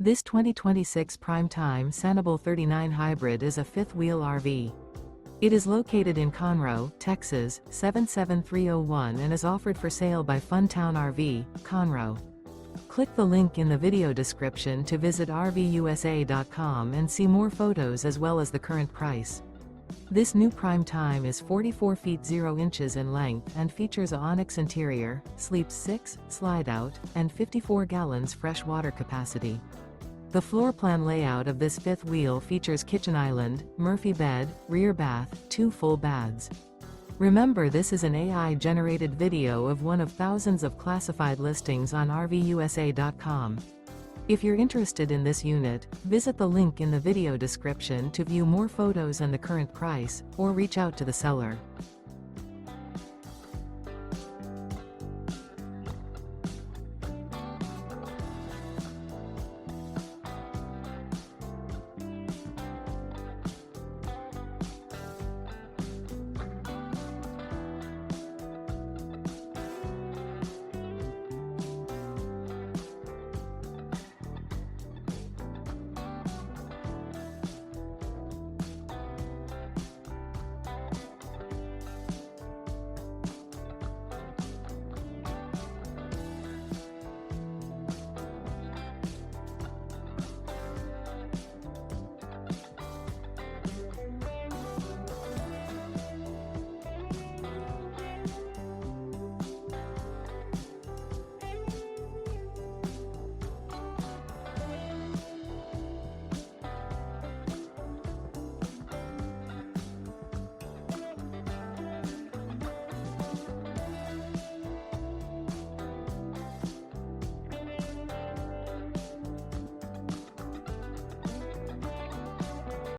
This 2026 Prime Time Sanibel 39 Hybrid is a fifth-wheel RV. It is located in Conroe, Texas, 77301 and is offered for sale by Funtown RV, Conroe. Click the link in the video description to visit RVUSA.com and see more photos as well as the current price. This new Prime Time is 44 feet 0 inches in length and features a ONYX interior, sleeps 6, slide-out, and 54 gallons fresh water capacity. The floor plan layout of this fifth wheel features kitchen island, Murphy bed, rear bath, 2 full baths. Remember, this is an AI-generated video of one of thousands of classified listings on RVUSA.com. If you're interested in this unit, visit the link in the video description to view more photos and the current price, or reach out to the seller.